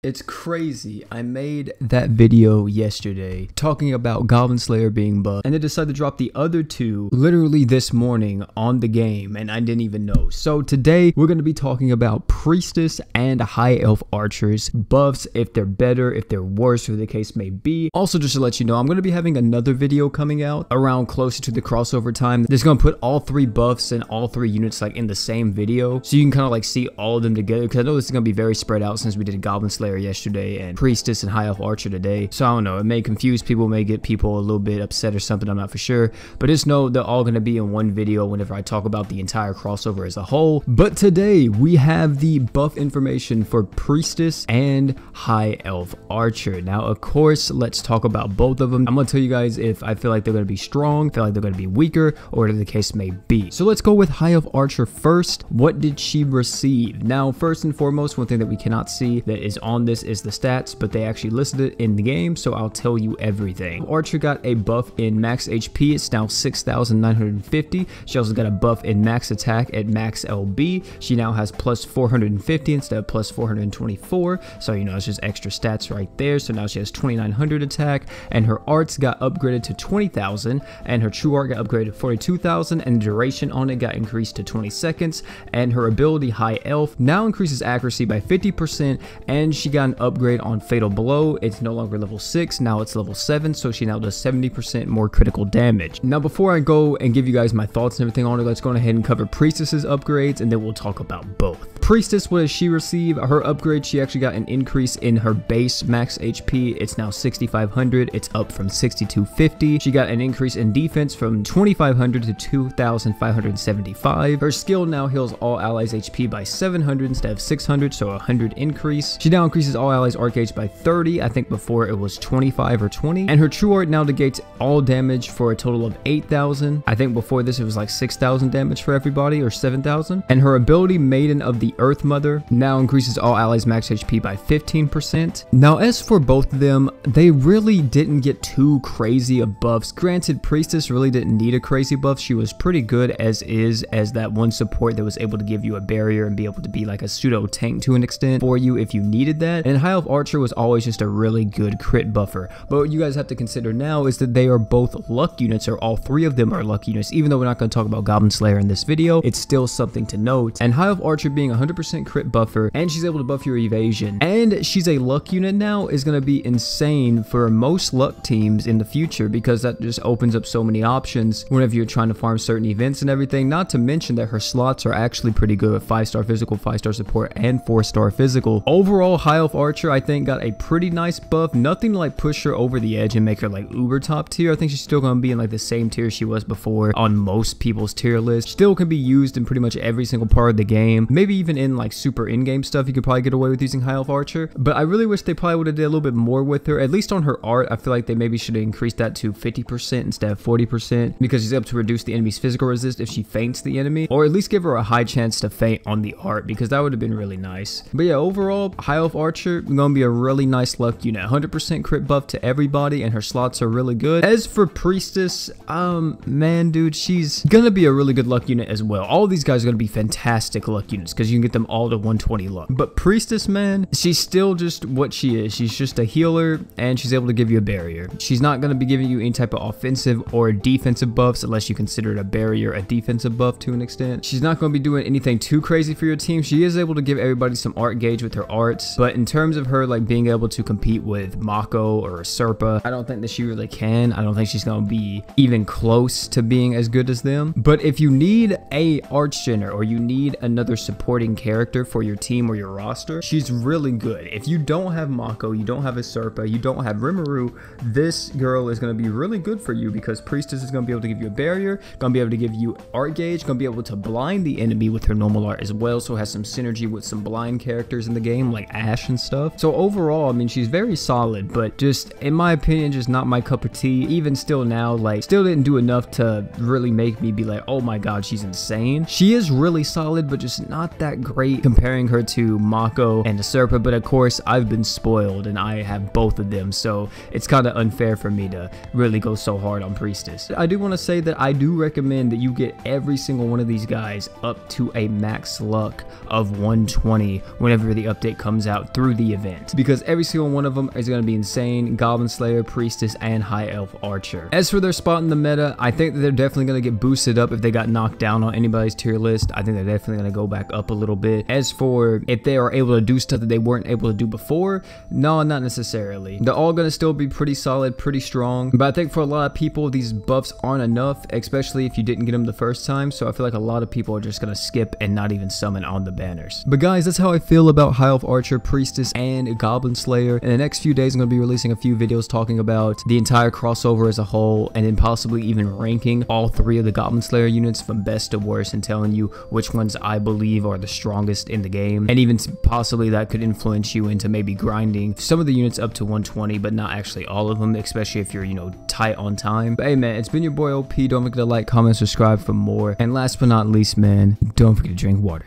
It's crazy. I made that video yesterday talking about Goblin Slayer being buffed, and they decided to drop the other two literally this morning on the game, and I didn't even know. So today we're going to be talking about Priestess and High Elf Archers buffs, if they're better, if they're worse, whatever the case may be. Also, just to let you know, I'm going to be having another video coming out around closer to the crossover time. That's going to put all three buffs and all three units like in the same video, so you can kind of like see all of them together, because I know this is going to be very spread out since we did Goblin Slayer yesterday and Priestess and High Elf Archer today. So I don't know, it may confuse people, may get people a little bit upset or something, I'm not for sure, but just know they're all going to be in one video whenever I talk about the entire crossover as a whole. But today we have the buff information for Priestess and High Elf Archer. Now of course, let's talk about both of them. I'm going to tell you guys if I feel like they're going to be strong, feel like they're going to be weaker, or whatever the case may be. So let's go with High Elf Archer first. What did she receive? Now first and foremost, one thing that we cannot see that is on this is the stats, but they actually listed it in the game, so I'll tell you everything. Archer got a buff in max HP, it's now 6,950. She also got a buff in max attack at max LB. She now has plus 450 instead of plus 424, so you know, it's just extra stats right there. So now she has 2,900 attack, and her arts got upgraded to 20,000, and her true art got upgraded to 42,000, and the duration on it got increased to 20 seconds, and her ability High Elf now increases accuracy by 50%, and she got an upgrade on Fatal Blow. It's no longer level 6, now it's level 7, so she now does 70% more critical damage. Now before I go and give you guys my thoughts and everything on it, let's go ahead and cover Priestess's upgrades, and then we'll talk about both. Priestess, what does she receive? Her upgrade, she actually got an increase in her base max HP. It's now 6,500. It's up from 6,250. She got an increase in defense from 2,500 to 2,575. Her skill now heals all allies HP by 700 instead of 600, so 100 increase. She now increases all allies arc gauge by 30. I think before it was 25 or 20. And her true art now negates all damage for a total of 8,000. I think before this it was like 6,000 damage for everybody, or 7,000. And her ability Maiden of the Earth Mother now increases all allies max HP by 15%. Now as for both of them, they really didn't get too crazy of buffs. Granted, Priestess really didn't need a crazy buff. She was pretty good as is, as that one support that was able to give you a barrier and be able to be like a pseudo tank to an extent for you if you needed that. And High Elf Archer was always just a really good crit buffer. But what you guys have to consider now is that they are both luck units, or all three of them are luck units. Even though we're not going to talk about Goblin Slayer in this video, it's still something to note. And High Elf Archer being 100% crit buffer, and she's able to buff your evasion, and she's a luck unit now, is going to be insane for most luck teams in the future, because that just opens up so many options whenever you're trying to farm certain events and everything. Not to mention that her slots are actually pretty good with 5-star physical, 5-star support, and 4-star physical. Overall, High Elf Archer I think got a pretty nice buff. Nothing to like push her over the edge and make her like uber top tier. I think she's still going to be in like the same tier she was before on most people's tier list. Still can be used in pretty much every single part of the game, maybe even in like super in-game stuff you could probably get away with using High Elf Archer. But I really wish they probably would have did a little bit more with her, at least on her art. I feel like they maybe should have increased that to 50% instead of 40%, because she's able to reduce the enemy's physical resist if she feints the enemy, or at least give her a high chance to feint on the art, because that would have been really nice. But yeah, overall, High Elf Archer gonna be a really nice luck unit. 100% crit buff to everybody, and her slots are really good. As for Priestess, man, dude, she's gonna be a really good luck unit as well. All of these guys are gonna be fantastic luck units, because you can get them all to 120 luck. But Priestess, man, she's still just what she is. She's just a healer, and she's able to give you a barrier. She's not going to be giving you any type of offensive or defensive buffs, unless you consider it a barrier a defensive buff to an extent. She's not going to be doing anything too crazy for your team. She is able to give everybody some art gauge with her arts, but in terms of her like being able to compete with Mako or Serpa, I don't think that she really can. I don't think she's going to be even close to being as good as them. But if you need a Archgener, or you need another supporting character for your team or your roster, she's really good. If you don't have Mako, you don't have a Serpa, you don't have Rimuru, this girl is going to be really good for you, because Priestess is going to be able to give you a barrier, going to be able to give you art gauge, going to be able to blind the enemy with her normal art as well, so it has some synergy with some blind characters in the game like Ashe and stuff. So overall, I mean, she's very solid, but just in my opinion, just not my cup of tea. Even still now, like, still didn't do enough to really make me be like, oh my god, she's insane. She is really solid, but just not that great comparing her to Mako and Serpa. But of course, I've been spoiled and I have both of them, so it's kind of unfair for me to really go so hard on Priestess. I do want to say that I do recommend that you get every single one of these guys up to a max luck of 120 whenever the update comes out. through the event, because every single one of them is going to be insane. Goblin Slayer, Priestess, and High Elf Archer. As for their spot in the meta, I think that they're definitely going to get boosted up if they got knocked down on anybody's tier list. I think they're definitely going to go back up a little bit. As for if they are able to do stuff that they weren't able to do before, no, not necessarily. They're all going to still be pretty solid, pretty strong, but I think for a lot of people, these buffs aren't enough, especially if you didn't get them the first time. So I feel like a lot of people are just going to skip and not even summon on the banners. But guys, that's how I feel about High Elf Archer, Priestess, and Goblin Slayer. In the next few days, I'm going to be releasing a few videos talking about the entire crossover as a whole, and then possibly even ranking all 3 of the Goblin Slayer units from best to worst and telling you which ones I believe are the strongest in the game. And even possibly that could influence you into maybe grinding some of the units up to 120, but not actually all of them, especially if you're, you know, tight on time. But hey man, it's been your boy OP. Don't forget to like, comment, subscribe for more. And last but not least, man, don't forget to drink water.